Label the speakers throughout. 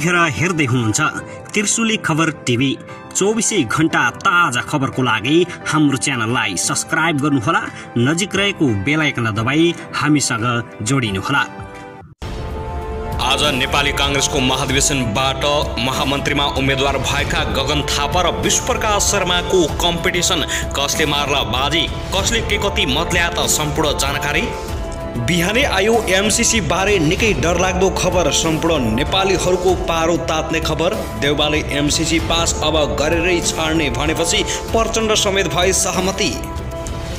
Speaker 1: यतिखेर हेर्दै हुनुहुन्छ त्रिशुली खबर टिभी। 24 घण्टा ताजा खबरको लागि हाम्रो च्यानललाई सब्स्क्राइब गर्नुहोला, नजिक रहेको बेल आइकन दबाई हामीसँग जोडिनुहोला।
Speaker 2: आज नेपाली कांग्रेसको महाधिवेशनबाट महामन्त्रीमा उम्मेदवार भएका गगन थापा र विश्वप्रकाश शर्माको कम्पिटिसन, कसले मार्ला बाजी, कसले के कति मत ल्याए त सम्पूर्ण जानकारी। बिहानै आयो एमसीसी बारे निकै डरलाग्दो खबर, सम्पूर्ण नेपालीहरूको पारो तात्ने खबर। देउबाले एमसीसी पास अब गरेरै छाड्ने भनेपछि प्रचण्ड समेत भए सहमति।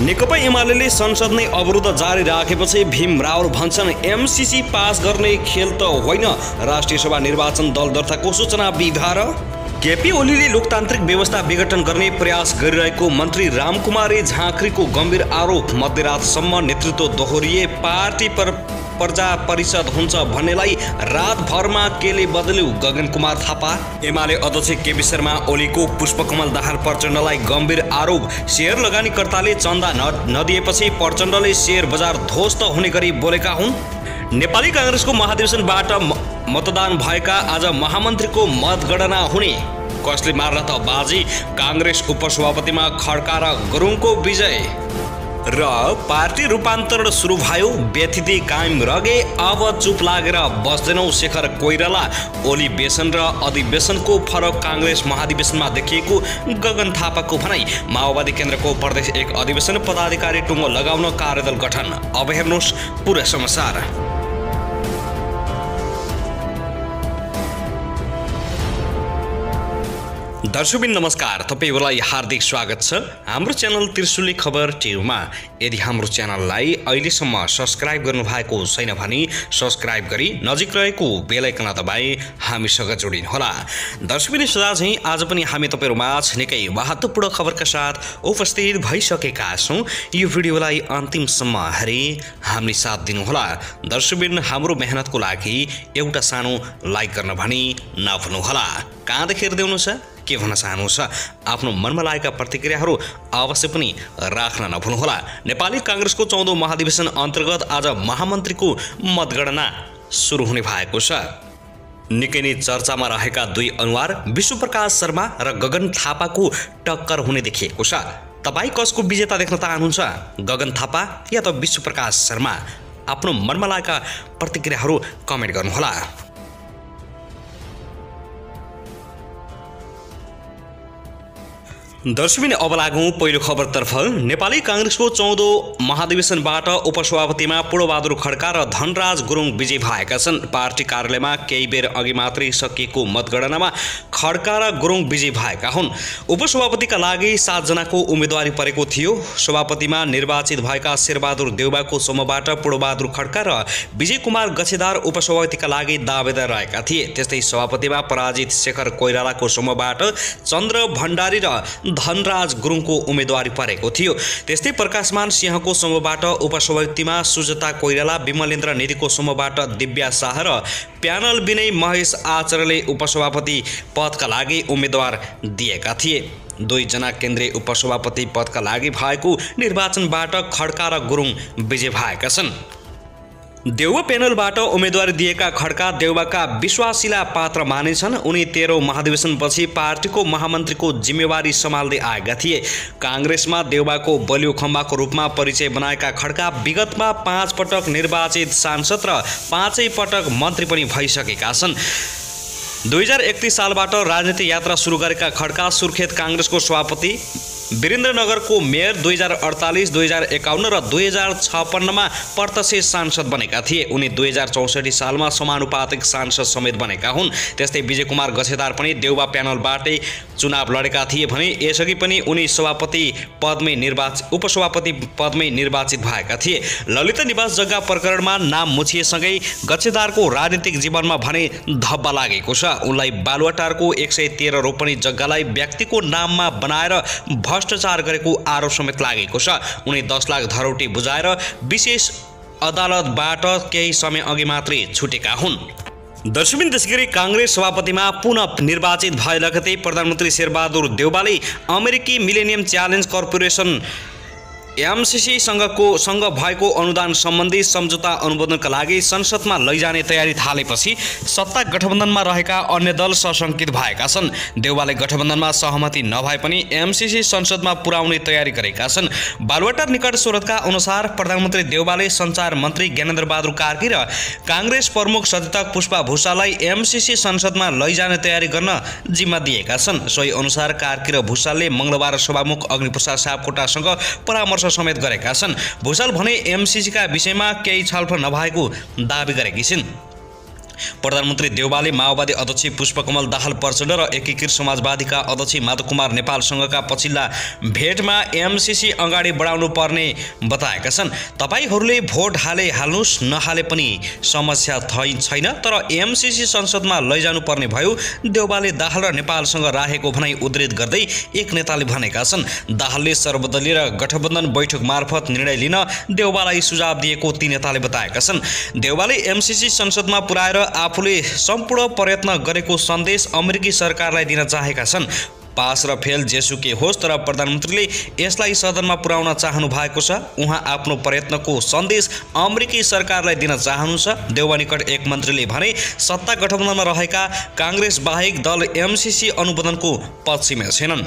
Speaker 2: नेकपा एमाले संसद नै अवरुद्ध जारी राखेपछि भीम रावल भन्छन् एमसीसी पास गर्ने खेल त होइन, राष्ट्रिय सभा निर्वाचन दल दर्ताको सूचना विभाग। केपी ओलीले लोकतान्त्रिक व्यवस्था विघटन गर्ने प्रयास गरिरहेको मन्त्री रामकुमारी झाँक्रीको गम्भीर आरोप। मध्यरातसम्म नेतृत्व दोहोरिए पार्टी प्रजा परिषद हुन्छ भन्नेलाई रातभरमा केले बदल्यो गगन कुमार थापा। एमाले अध्यक्ष केपी शर्मा ओलीको पुष्पकमल दाहाल प्रचण्डलाई गम्भीर आरोप। शेयर लगानीकर्ताले चन्दा नदिएपछि प्रचण्डले शेयर बजार ध्वस्त हुने गरी बोलेका हुन्। नेपाली कांग्रेसको महाधिवेशनबाट मतदान भएका आज महामन्त्रीको मतगणना हुने, कसले मार्ला त बाजी, कांग्रेस उपसभापतिमा खड्का र गुरुङको विजय र पार्टी रूपान्तरण सुरु भयो। व्यथिति कायम रगे, अब चुप लागेर बस्दैनौ शेखर कोइराला। ओली बेसन र अधिवेशनको फरक कांग्रेस महाधिवेशनमा देखिएको गगन थापाको भनाई। माओवादी केन्द्रको प्रदेश 1 अधिवेशन पदाधिकारी टुङ्गो लगाउन कार्यदल गठन। अब हेर्नुहोस् पुरा समाचार। दर्शकबिन नमस्कार, तपाईहरुलाई हार्दिक स्वागत छ हाम्रो च्यानल त्रिशुली खबर टिभीमा। यदि हाम्रो च्यानललाई अहिलेसम्म सब्स्क्राइब गर्नु भएको छैन भने सब्स्क्राइब गरी नजिक रहेको बेल आइकन दबाई हामीसँग जोडिनुहोला। दर्शकबिन सदा चाहिँ आज पनि हामी तपाईहरुमाझ निकै महत्त्वपूर्ण खबरका साथ उपस्थित भइसकेका छौं। यो भिडियोलाई अन्तिमसम्म हेरी हामीले साथ दिनुहोला। दर्शकबिन हाम्रो मेहनतको लागि एउटा सानो लाइक गर्न भनी नभुल्नुहोला। कहाँदेखि हेर्दै हुनुहुन्छ, के भन्न चाहनुहुन्छ, आफ्नो मनमा लागेका प्रतिक्रियाहरू अवश्य पनि राख्न नभुल्नुहोला। नेपाली कांग्रेसको 14औं महाधिवेशन अन्तर्गत आज महामन्त्रीको मतगणना सुरु हुने भएको छ। निकै नै चर्चामा रहेका दुई अनुहार विश्वप्रकाश शर्मा र गगन थापाको टक्कर हुने देखिएको छ। तपाई कसको विजेता देख्न चाहनुहुन्छ, गगन थापा या त विश्वप्रकाश शर्मा? आफ्नो मनमा लागेका प्रतिक्रियाहरू कमेन्ट गर्नुहोला। दर्शकबिन अब लागौं पहिलो खबरतर्फ। नेपाली कांग्रेसको 14औं महाधिवेशनबाट उपसभापतिमा पूर्णबहादुर खड्का र धनराज गुरुङ विजयी भएका छन्। पार्टी कार्यालयमा केही बेर अघि मात्रै सकिएको मतगणनामा खड्का र गुरुङ विजयी भएका हुन्। उपसभापतिका लागि 7 जनाको उम्मेदवारी परेको थियो। सभापतिमा निर्वाचित भएका शेरबहादुर देउबाको समूहबाट पूर्णबहादुर खड्का र विजय कुमार गछेदार उपसभापतिका लागि दावेदार रहेका थिए। त्यस्तै सभापतिमा पराजित शेखर कोइरालाको समूहबाट चन्द्र भण्डारी र धनराज गुरुङको उम्मेदवारी परेको थियो। त्यस्तै प्रकाशमान सिंहको समूहबाट उपसभापतिमा सुजता कोइराला, विमलेन्द्र निधिको समूहबाट दिव्या शाह र प्यानल विनय महेश आचार्यले उपसभापति पदका लागि उम्मेदवार दिएका थिए। 2 जना केन्द्रीय उपसभापति पदका लागि भएको निर्वाचनबाट खड्का र गुरुङ विजयी भएका छन्। देउबा प्यानलबाट उम्मेदवारी दिएका खड्का देउबाका विश्वासिला पात्र मानिन्छन्। उनी 13औं महाधिवेशनपछि पार्टीको महामन्त्रीको जिम्मेवारी सम्हाल्दै आएका थिए। कांग्रेसमा देउबाको बलियो खम्बाको रूपमा परिचय बनाएका खड्का विगतमा 5 पटक निर्वाचित सांसद र 5 पटक मन्त्री पनि भइसकेका छन्। 2031 सालबाट राजनीतिक यात्रा सुरु गरेका खड्का सुर्खेत कांग्रेसको सभापति, वीरेन्द्रनगरको मेयर 2048, 2051 र 2056 मा प्रत्यक्ष सांसद बनेका थिए। उनी 2064 सालमा समानुपातिक सांसद समेत बनेका हुन्। त्यस्तै विजय कुमार गछेदार पनि देउबा प्यानलबाटै चुनाव लडेका थिए भने यसअघि पनि उनी उपसभापति पदमै निर्वाचित भएका थिए। ललिता निवास जग्गा प्रकरणमा नाम मुछिएसँगै गछेदारको राजनीतिक जीवनमा भने धब्बा लागेको छ। उनलाई बालुवाटारको 113 रोपनी जग्गालाई व्यक्तिको नाममा बनाएर भ्रष्टाचार गरेको आरोप समेत लागेको छ। उनी 10 लाख धरौटी बुझाएर विशेष अदालतबाट केही समय अघि मात्रै छुटेका हुन्। दर्शकबिन त्यसैगरी कांग्रेस सभापतिमा पुनः निर्वाचित भए लगतै प्रधानमन्त्री शेरबहादुर देउबाले अमेरिकी मिलेनियम च्यालेन्ज कर्पोरेसन एमसीसी सँग भएको अनुदान सम्बन्धी सम्झौता अनुमोदनका लागि संसदमा लैजाने तयारी थालेपछि सत्ता गठबन्धनमा रहेका अन्य दल सशङ्कित भएका छन्। देउवाले गठबन्धनमा सहमति नभए पनि एमसीसी संसदमा पुर्याउने तयारी गरेका छन्। बालुवाटार निकट स्रोतका अनुसार प्रधानमन्त्री देउवाले सञ्चार मन्त्री ज्ञानेन्द्र बहादुर कार्की र काङ्ग्रेस प्रमुख सचेतक पुष्पा भुषाललाई एमसीसी संसदमा लैजाने तयारी गर्न जिम्मा दिएका छन्। सोही अनुसार कार्की र भुषालले मंगलबार सभामुख अग्निप्रसाद सापकोटासँग परामर्श समेत गरेका छन्। भुषाल भने एमसीसीका विषयमा केही छलफल नभएको दाबी गरेकी छिन्। प्रधानमन्त्री देउवाले माओवादी अध्यक्ष पुष्पकमल दाहाल प्रचण्ड र एकीकृत समाजवादीका अध्यक्ष माधव कुमार नेपालसँगका पछिल्ला भेटमा एमसीसी अगाडि बढाउनु पर्ने बताएका छन्। तपाईहरूले भोट हाल्नुस् नहाले पनि समस्या छैन, तर एमसीसी संसदमा लैजानु पर्ने भयो, देउवाले दाहाल र नेपालसँग राखेको भनाइ उद्धृत गर्दै एक नेताले भनेका छन्। दाहालले सर्वदलीय र गठबन्धन बैठक मार्फत निर्णय लिन देउवालाई सुझाव दिएको ती नेताले बताएका छन्। देउवाले एमसीसी संसदमा पुर्याएर आफूले सम्पूर्ण प्रयत्न गरेको सन्देश अमेरिकी सरकारलाई दिन चाहेका छन्। पास र फेल जेसुकै होस्, तर प्रधानमन्त्रीले यसलाई सदनमा पुर्याउन चाहनु भएको छ। उहाँ आफ्नो प्रयत्नको सन्देश अमेरिकी सरकारलाई दिन चाहनुहुन्छ। देउवा निकट एक मन्त्रीले भने सत्ता गठबन्धनमा रहेका काङ्ग्रेस बाहेक दल एमसीसी अनुमोदनको पक्षमा छैनन्।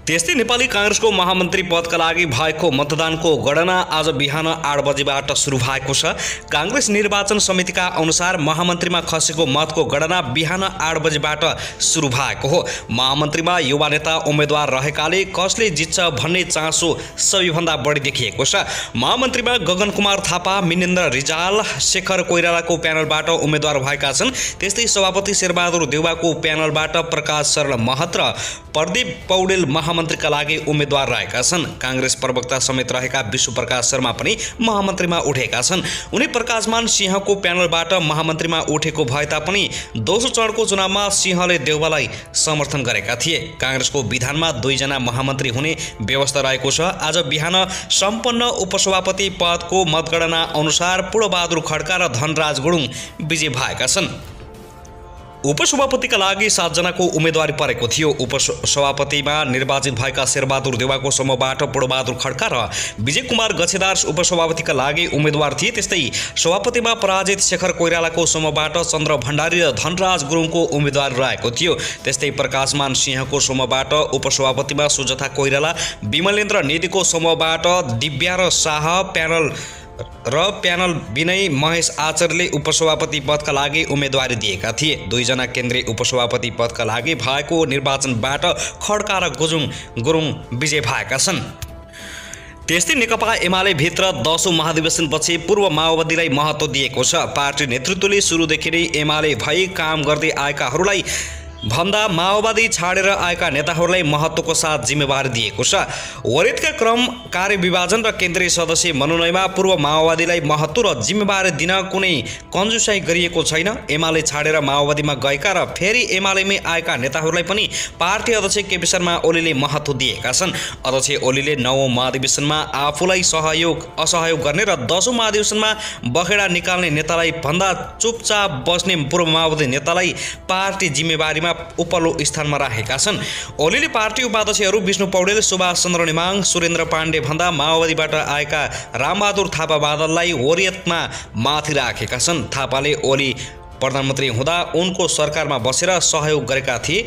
Speaker 2: त्यस्तै नेपाली काङ्ग्रेसको महामन्त्री पदका लागि भएको मतदानको गणना आज बिहान 8 बजेबाट सुरु भएको छ। काङ्ग्रेस निर्वाचन समितिका अनुसार महामन्त्रीमा खसेको मतको गणना बिहान 8 बजेबाट सुरु भएको हो। महामन्त्रीमा युवा नेता उम्मेदवार रहेकाले कसले जित्छ भन्ने चासो सबैभन्दा बढी देखिएको छ। महामन्त्रीमा गगन कुमार थापा, मिनेन्द्र रिजाल, शेखर कोइरालाको प्यानलबाट उम्मेदवार भएका छन्। त्यस्तै सभापति शेरबहादुर देउवाको प्यानलबाट प्रकाश शरण महत र प्रदीप पौडेल महामन्त्रीका लागि उम्मेदवार रहेका छन्। काङ्ग्रेस प्रवक्ता समेत रहेका विश्वप्रकाश शर्मा पनि महामन्त्रीमा उठेका छन्। उनी प्रकाशमान सिंहको प्यानलबाट महामन्त्रीमा उठेको भए तापनि दोस्रो चरणको चुनावमा सिंहले देउवालाई समर्थन गरेका थिए। काङ्ग्रेसको विधानमा 2 जना महामन्त्री हुने व्यवस्था रहेको छ। आज बिहान सम्पन्न उपसभापति पदको मतगणना अनुसार पूर्णबहादुर खड्का र धनराज गुरुङ विजयी भएका छन्। उपसभापतिका लागि 7 जनाको उम्मेदवारी परेको थियो। उपसभापतिमा निर्वाचित भएका शेरबहादुर देउवाको समूहबाट पूर्णबहादुर खड्का र विजय कुमार गच्छेदार उपसभापतिका लागि उम्मेदवार थिए। त्यस्तै सभापतिमा पराजित शेखर कोइरालाको समूहबाट चन्द्र भण्डारी र धनराज गुरुङको उम्मेदवार रहेको थियो। त्यस्तै प्रकाशमान सिंहको समूहबाट उपसभापतिमा सुजता कोइराला, विमलेन्द्र नेदीको समूहबाट दिव्या र शाह, प्यानल विनय महेश आचार्यले उपसभापति पदका लागि उम्मेदवारी दिएका थिए। 2 जना केन्द्रीय उपसभापति पदका लागि भएको निर्वाचनबाट खड्का र गुरुङ विजय भएका छन्। त्यस्तै नेकपा एमाले भित्र 10औं महाधिवेशनपछि पूर्व माओवादीलाई महत्त्व दिएको छ। पार्टी नेतृत्वले सुरुदेखि नै एमाले भई काम गर्दै आएकाहरूलाई भन्दा माओवादी छाडेर आएका नेताहरूलाई महत्त्वको साथ जिम्मेवारी दिएको छ। वरिष्ठका क्रम कार्यविभाजन र केन्द्रीय सदस्य मनोनयनमा पूर्व माओवादीलाई महत्त्व र जिम्मेवारी दिन कुनै कन्जुसाइ गरिएको छैन। एमाले छाडेर माओवादीमा गएका र फेरि एमालेमै आएका नेताहरूलाई पनि पार्टी अध्यक्ष केपी शर्मा ओलीले महत्त्व दिएका छन्। अध्यक्ष ओलीले 9औं महाधिवेशनमा आफूलाई असहयोग गर्ने र 10औं महाधिवेशनमा बखेडा निकाल्ने नेतालाई भन्दा चुपचाप बस्ने पूर्व माओवादी नेतालाई पार्टी जिम्मेवारीमा उपल्लो स्थानमा राखेका छन्। ओलीले पार्टी उपाध्यक्षहरू विष्णु पौडेल, सुभाष चन्द्र नेमाङ, सुरेन्द्र पाण्डे भन्दा माओवादीबाट आएका रामबहादुर थापा बादललाई वरियतमा माथि राखेका छन्। थापाले ओली प्रधानमन्त्री हुँदा उनको सरकारमा बसेर सहयोग गरेका थिए।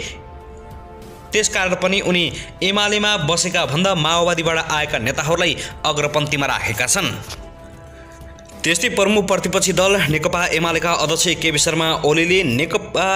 Speaker 2: त्यसकारण पनि उनी एमालेमा बसेका भन्दा माओवादीबाट आएका नेताहरूलाई अग्रपन्थीमा राखेका छन्। त्यस्तै प्रमुख प्रतिपक्षी दल नेकपा एमालेका अध्यक्ष केपी शर्मा ओलीले नेकपा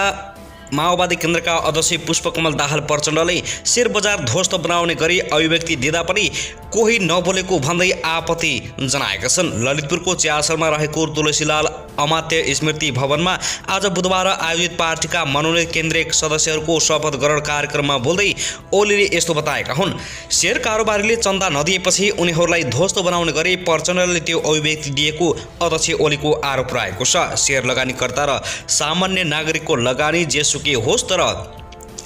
Speaker 2: माओवादी केन्द्रका अध्यक्ष पुष्पकमल दाहाल प्रचण्डले शेयर बजार ध्वस्त बनाउने गरी अभिव्यक्ति दिँदा पनि कोही नबोलेको भन्दै आपत्ति जनाएका छन्। ललितपुरको चियासलमा रहेको तुलसीलाल अमात्य स्मृति भवनमा आज बुधबार आयोजित पार्टीका मनोनीत केन्द्रीय सदस्यहरूको शपथ ग्रहण कार्यक्रममा बोल्दै ओलीले यस्तो बताएका हुन्। शेयर कारोबारीले चन्दा नदिएपछि उनीहरूलाई ध्वस्त बनाउने गरी प्रचण्डले त्यो अभिव्यक्ति दिएको अध्यक्ष ओलीको आरोप रहेको छ। शेयर लगानीकर्ता र सामान्य नागरिकको लगानी जेसुकै होस्, तर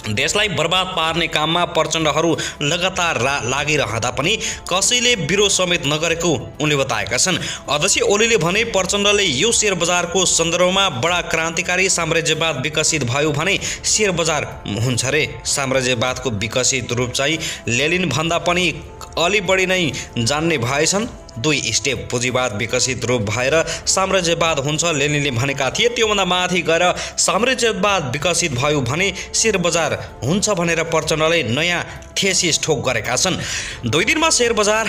Speaker 2: देशलाई बर्बाद पार्ने काममा प्रचण्डहरू लगातार लागिरहँदा पनि कसैले विरोध समेत नगरेको उनले बताएका छन्। अध्यक्ष ओलीले भने प्रचण्डले यो शेयर बजारको सन्दर्भमा बडा क्रान्तिकारी साम्राज्यवाद विकसित भयो भने शेयर बजार हुन्छ रे। साम्राज्यवादको विकसित रूप चाहिँ लेनिन भन्दा पनि अलि बढी नै जान्ने भएछन्। 2 स्टेप पुँजीवाद विकसित रूप भएर साम्राज्यवाद हुन्छ लेनिनले भनेका थिए। त्योभन्दा माथि गएर साम्राज्यवाद विकसित भयो भने शेयर बजार हुन्छ भनेर प्रचण्डले नयाँ थेसिस ठोक गरेका छन्। 2 दिनमा शेयर बजार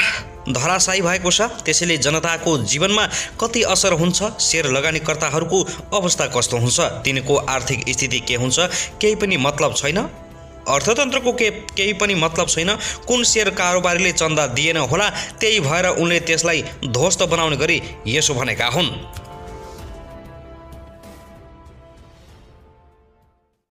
Speaker 2: धराशायी भएको छ। त्यसैले जनताको जीवनमा कति असर हुन्छ, शेयर लगानीकर्ताहरूको अवस्था कस्तो हुन्छ, तिनको आर्थिक स्थिति के हुन्छ, केही पनि मतलब छैन। अर्थतन्त्रको केही पनि मतलब छैन। कुन शेयर कारोबारीले चन्दा दिएन होला, त्यही भएर उनले त्यसलाई ध्वस्त बनाउने गरी यसो भनेका हुन्।